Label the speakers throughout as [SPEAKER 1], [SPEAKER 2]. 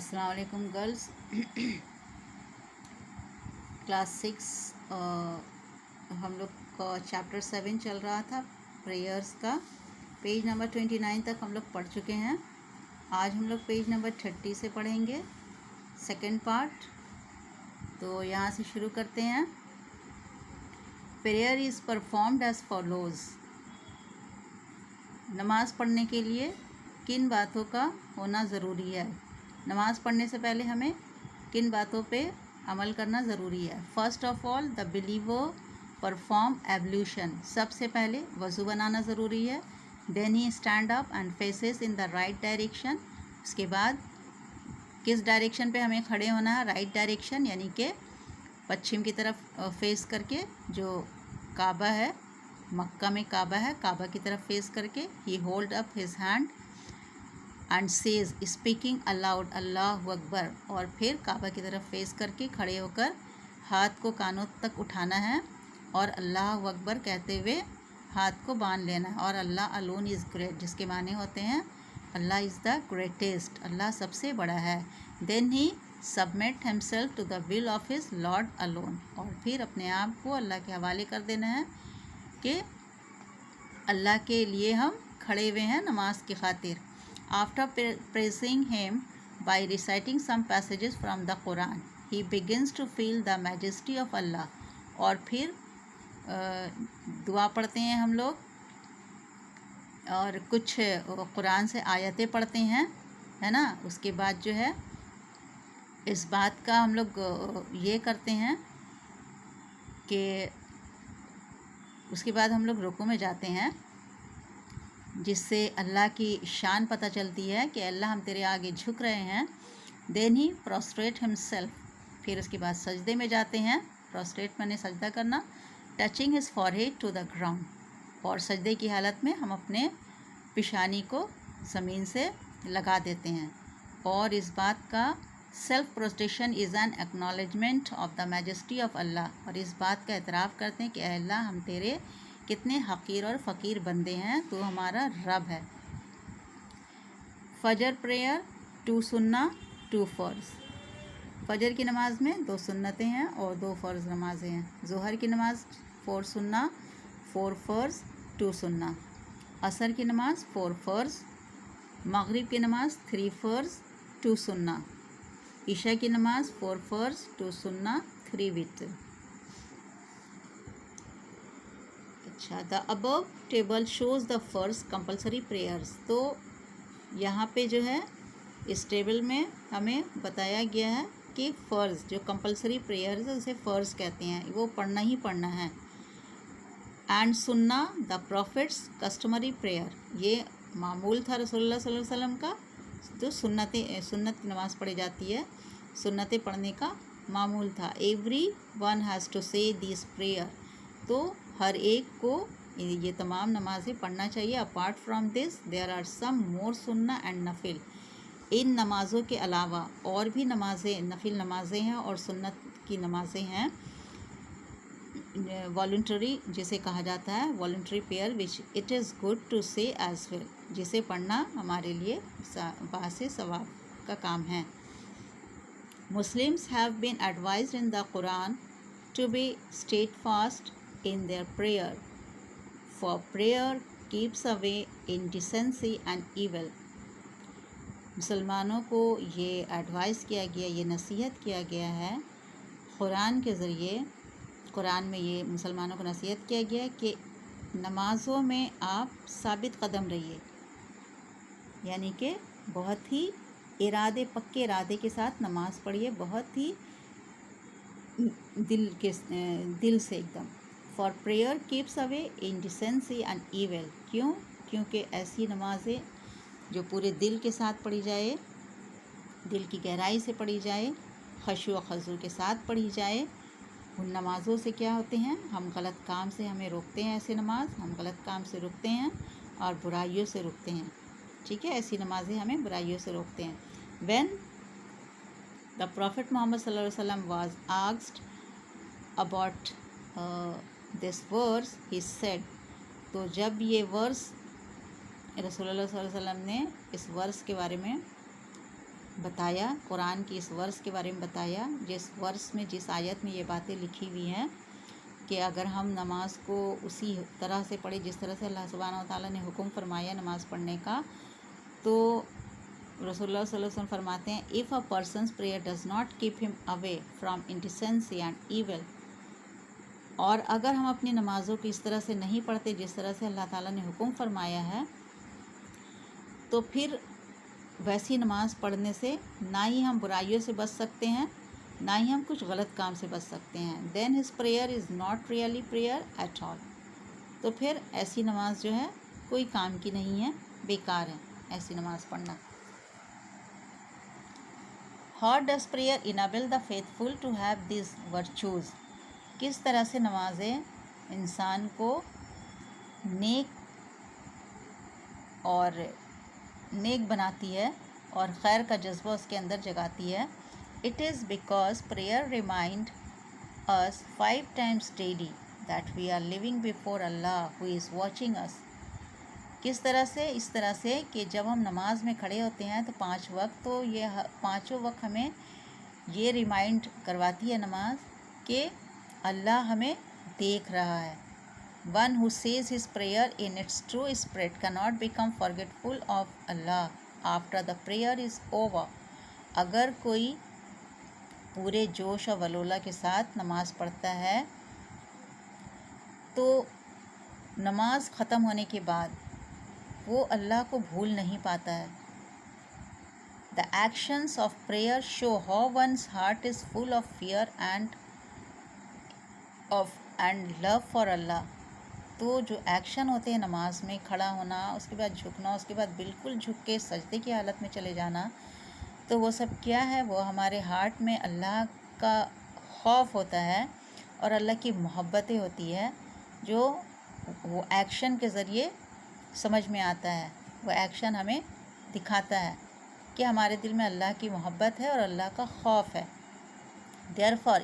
[SPEAKER 1] अस्सलाम वालेकुम girls. Class 6 हम लोग का चैप्टर 7 चल रहा था प्रेयर्स का। पेज नंबर 29 तक हम लोग पढ़ चुके हैं। आज हम लोग पेज नंबर 30 से पढ़ेंगे सेकंड पार्ट। तो यहाँ से शुरू करते हैं। Prayer is performed as follows. नमाज़ पढ़ने के लिए किन बातों का होना ज़रूरी है? नमाज़ पढ़ने से पहले हमें किन बातों पे अमल करना ज़रूरी है? First of all the believer perform ablution. सबसे पहले वज़ू बनाना ज़रूरी है। Then he stand up and faces in the right direction. उसके बाद किस डायरेक्शन पे हमें खड़े होना है? राइट डायरेक्शन, यानी कि पश्चिम की तरफ फेस करके। जो काबा है, मक्का में काबा है, काबा की तरफ फेस करके। He hold up his hand and says speaking aloud अल्लाहु अकबर। और फिर काबा की तरफ फेस करके खड़े होकर हाथ को कानों तक उठाना है और अल्लाहु अकबर कहते हुए हाथ को बांध लेना है। और अल्लाह अलोन इज़ ग्रेट, जिसके माने होते हैं अल्लाह इज़ द ग्रेटेस्ट, अल्लाह सबसे बड़ा है। Then he submit himself to the will of his lord alone. और फिर अपने आप को अल्लाह के हवाले कर देना है कि अल्लाह के लिए हम खड़े हुए हैं नमाज की खातिर। After praising him by reciting some passages from the Quran, he begins to feel the majesty of Allah. और फिर दुआ पढ़ते हैं हम लोग और कुछ कुरान से आयतें पढ़ते हैं, है ना। उसके बाद जो है इस बात का हम लोग ये करते हैं कि उसके बाद हम लोग रुकू में जाते हैं, जिससे अल्लाह की शान पता चलती है कि अल्लाह हम तेरे आगे झुक रहे हैं। Then he prostrate himself. फिर उसके बाद सजदे में जाते हैं। प्रोस्ट्रेट माने सजदा करना। Touching his forehead to the ground. और सजदे की हालत में हम अपने पिशानी को ज़मीन से लगा देते हैं। और इस बात का self prostration is an acknowledgement of the majesty of अल्लाह। और इस बात का एतराफ़ करते हैं कि अल्लाह हम तेरे कितने हकीर और फ़कीर बंदे हैं, तो हमारा रब है। फजर प्रेयर 2 सुन्ना 2 फ़र्ज़। फजर की नमाज़ में 2 सुन्नतें हैं और 2 फ़र्ज़ नमाज़ें हैं। ज़ोहर की नमाज़ 4 सुन्ना 4 फ़र्ज़ 2 सुन्ना। असर की नमाज़ 4 फ़र्ज़। मगरिब की नमाज़ 3 फ़र्ज़ 2 सुन्ना। ईशा की नमाज़ 4 फ़र्ज़ 2 सुन्ना 3 वित्र। अच्छा, the above table shows the first compulsory prayers. तो यहाँ पे जो है इस टेबल में हमें बताया गया है कि फ़र्ज़ जो कंपलसरी प्रेयर्स है उसे फ़र्ज़ कहते हैं, वो पढ़ना ही पढ़ना है। एंड सुन्ना द प्रॉफिट्स कस्टमरी प्रेयर, ये मामूल था रसूलुल्लाह सल्लल्लाहु अलैहि वसल्लम का। तो सुन्नत की नमाज़ पढ़ी जाती है, सुन्नतें पढ़ने का मामूल था। Every one has to say this prayer, तो हर एक को ये तमाम नमाज़ें पढ़ना चाहिए। Apart from this there are some more सुन्ना एंड नफिल। इन नमाज़ों के अलावा और भी नमाज़ें, नफिल नमाज़ें हैं और सुन्नत की नमाज़ें हैं। वॉलंटरी जिसे कहा जाता है, voluntary prayer which it is good to say as well, जिसे पढ़ना हमारे लिए बासे सवाब का काम है। Muslims have been advised in the Quran to be steadfast in their prayer, for prayer keeps away indecency and evil. मुसलमानों को ये एडवाइस किया गया, ये नसीहत किया गया है कुरान के ज़रिए। कुरान में ये मुसलमानों को नसीहत किया गया है कि नमाज़ों में आप साबित कदम रहिए, यानी कि बहुत ही पक्के इरादे के साथ नमाज़ पढ़िए, बहुत ही दिल से एकदम। For prayer keeps away indecency and evil. क्यों? क्योंकि ऐसी नमाज़ें जो पूरे दिल के साथ पढ़ी जाए, दिल की गहराई से पढ़ी जाए, खशू व खज़ू के साथ पढ़ी जाए, उन नमाज़ों से क्या होते हैं, हम गलत काम से हमें रोकते हैं। ऐसी नमाज हम गलत काम से रुकते हैं और बुराइयों से रुकते हैं। ठीक है, ऐसी नमाज़ें हमें बुराइयों से रोकते हैं। When the Prophet Muhammad sallallahu alaihi wasallam was asked about this verse, he said, तो जब ये वर्स रसूलुल्लाह सल्लल्लाहु अलैहि वसल्लम ने इस वर्स के बारे में बताया, कुरान की इस वर्स के बारे में बताया, जिस वर्स में, जिस आयत में ये बातें लिखी हुई हैं कि अगर हम नमाज को उसी तरह से पढ़े जिस तरह से अल्लाह सुब्हानहू व तआला ने हुक्म फरमाया नमाज़ पढ़ने का, तो रसूलुल्लाह सल्लल्लाहु अलैहि वसल्लम फरमाते हैं, if a person's prayer does not keep him away from indecency and evil, और अगर हम अपनी नमाज़ों को इस तरह से नहीं पढ़ते जिस तरह से अल्लाह ताला ने हुक्म फरमाया है, तो फिर वैसी नमाज़ पढ़ने से ना ही हम बुराइयों से बच सकते हैं, ना ही हम कुछ गलत काम से बच सकते हैं। Then his prayer is not really prayer at all, तो फिर ऐसी नमाज जो है कोई काम की नहीं है, बेकार है ऐसी नमाज पढ़ना। How does prayer enable the faithful to have this virtues, किस तरह से नमाजें इंसान को नेक बनाती है और खैर का जज्बा उसके अंदर जगाती है। It is because prayer remind us 5 times daily that we are living before Allah who is watching us. किस तरह से? इस तरह से कि जब हम नमाज में खड़े होते हैं तो 5 वक्त, तो ये पाँचों वक्त हमें ये रिमाइंड करवाती है नमाज कि अल्लाह हमें देख रहा है। One who says his prayer in its true spirit cannot become forgetful of Allah after the prayer is over. अगर कोई पूरे जोश और वलोला के साथ नमाज़ पढ़ता है तो नमाज ख़त्म होने के बाद वो अल्लाह को भूल नहीं पाता है। The actions of prayer show how one's heart is full of fear and love for Allah. तो जो एक्शन होते हैं नमाज में, खड़ा होना, उसके बाद झुकना, उसके बाद बिल्कुल झुक के सजदे की हालत में चले जाना, तो वो सब क्या है? वो हमारे हार्ट में अल्लाह का खौफ होता है और अल्लाह की मोहब्बतें होती है, जो वो एक्शन के ज़रिए समझ में आता है। वो एक्शन हमें दिखाता है कि हमारे दिल में अल्लाह की मोहब्बत है और अल्लाह का खौफ है। Therefore,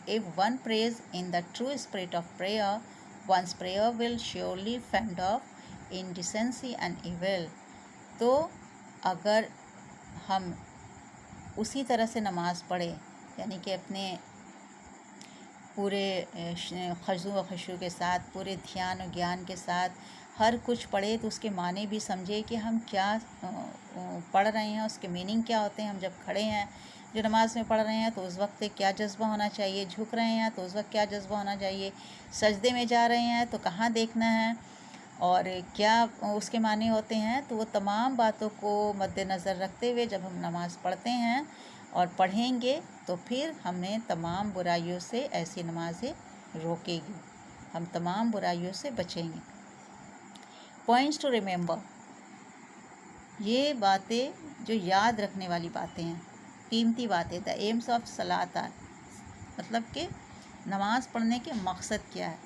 [SPEAKER 1] if one prays in the true spirit of prayer, one's prayer will surely fend off indecency and evil. तो अगर हम उसी तरह से नमाज़ पढ़े, यानी कि अपने पूरे खशू व खशू के साथ, पूरे ध्यान और ज्ञान के साथ हर कुछ पढ़े, तो उसके माने भी समझे कि हम क्या पढ़ रहे हैं, उसके मीनिंग क्या होते हैं। हम जब खड़े हैं जो नमाज़ में पढ़ रहे हैं तो उस वक्त क्या जज्बा होना चाहिए, झुक रहे हैं तो उस वक्त क्या जज्बा होना चाहिए, सजदे में जा रहे हैं तो कहाँ देखना है और क्या उसके माने होते हैं। तो वो तमाम बातों को मद्देनज़र रखते हुए जब हम नमाज़ पढ़ते हैं और पढ़ेंगे तो फिर हमें तमाम बुराइयों से ऐसी नमाज़ें रोकेगी, हम तमाम बुराइयों से बचेंगे। पॉइंट्स टू रिमेंबर, ये बातें जो याद रखने वाली बातें हैं, कीमती बातें। द एम्स ऑफ सलात आर, मतलब कि नमाज़ पढ़ने के मकसद क्या है।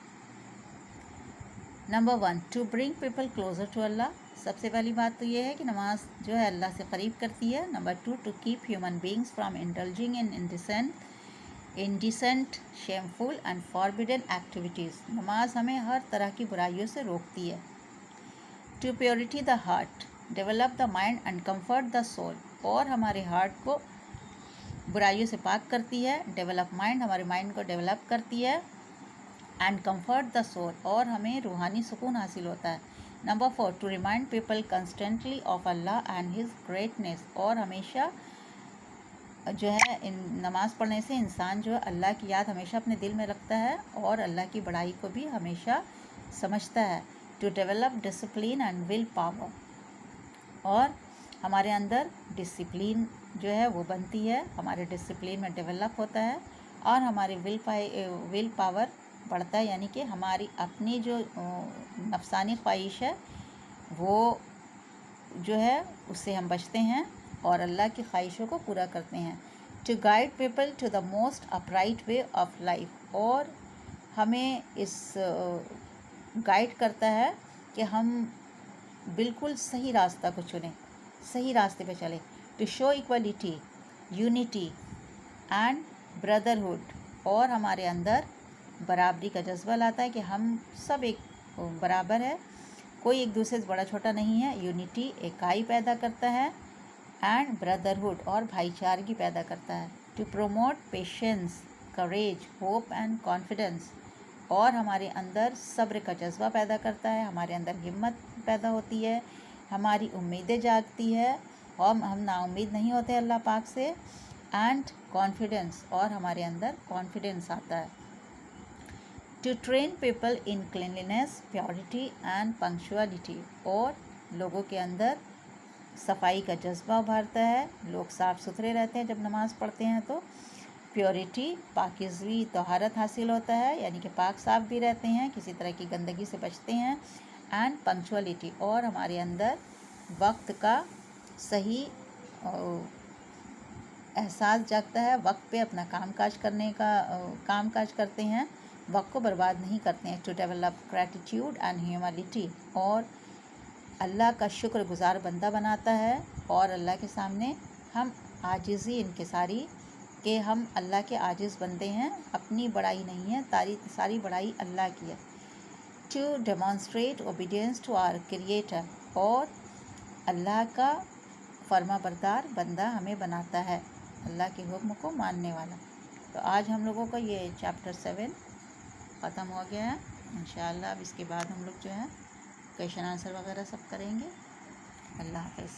[SPEAKER 1] Number 1, to bring people closer to अल्लाह। सबसे पहली बात तो ये है कि नमाज जो है अल्लाह से करीब करती है। Number 2, to keep human beings from indulging in indecent shameful and forbidden activities. नमाज हमें हर तरह की बुराइयों से रोकती है। To purity the heart, develop the mind and comfort the soul, और हमारे हार्ट को बुराइयों से पाक करती है। डेवलप माइंड, हमारे माइंड को डेवलप करती है। एंड कम्फर्ट द सोल, और हमें रूहानी सुकून हासिल होता है। Number 4, to remind people constantly of Allah and his greatness, और हमेशा जो है इन नमाज़ पढ़ने से इंसान जो है अल्लाह की याद हमेशा अपने दिल में रखता है और अल्लाह की बड़ाई को भी हमेशा समझता है। To develop discipline and will power, और हमारे अंदर डिसिप्लिन जो है वो बनती है, हमारे डिसिप्लिन में डेवलप होता है और हमारे विल पावर बढ़ता है, यानी कि हमारी अपनी जो नफसानी ख्वाहिश है वो जो है उससे हम बचते हैं और अल्लाह की ख्वाहिशों को पूरा करते हैं। To guide people to the most upright way of life, और हमें इस गाइड करता है कि हम बिल्कुल सही रास्ता को चुनें, सही रास्ते पे चलें। To show equality, unity and brotherhood, और हमारे अंदर बराबरी का जज्बा लाता है कि हम सब एक बराबर है, कोई एक दूसरे से बड़ा छोटा नहीं है। यूनिटी, इकाई पैदा करता है एंड ब्रदरहुड और भाईचारगी पैदा करता है। To promote patience, courage, hope and confidence, और हमारे अंदर सब्र का जज्बा पैदा करता है, हमारे अंदर हिम्मत पैदा होती है, हमारी उम्मीदें जागती है और हम नाउम्मीद नहीं होते अल्लाह पाक से। एंड कॉन्फिडेंस, और हमारे अंदर कॉन्फिडेंस आता है। To train people in cleanliness, purity and punctuality, और लोगों के अंदर सफाई का जज्बा उभरता है, लोग साफ़ सुथरे रहते हैं जब नमाज़ पढ़ते हैं तो। प्योरिटी, पाकीज़गी, तहारत हासिल होता है, यानी कि पाक साफ भी रहते हैं, किसी तरह की गंदगी से बचते हैं। एंड पंक्चुअलिटी, और हमारे अंदर वक्त का सही एहसास जगता है, वक्त पे अपना कामकाज करते हैं, वक्त को बर्बाद नहीं करते हैं। To develop gratitude and humility, और अल्लाह का शुक्रगुजार बंदा बनाता है, और अल्लाह के सामने हम आजिज़ी इनकिसारी कि हम अल्लाह के आजिज़ बंदे हैं, अपनी बड़ाई नहीं है, सारी बड़ाई अल्लाह की है। To demonstrate obedience to our creator, और अल्लाह का फर्मा बरदार बंदा हमें बनाता है, अल्लाह के हुक्म को मानने वाला। तो आज हम लोगों का ये चैप्टर 7 ख़त्म हो गया है। इंशाअल्लाह अब इसके बाद हम लोग जो है क्वेश्चन आंसर वगैरह सब करेंगे। अल्लाह हाफ़िज़।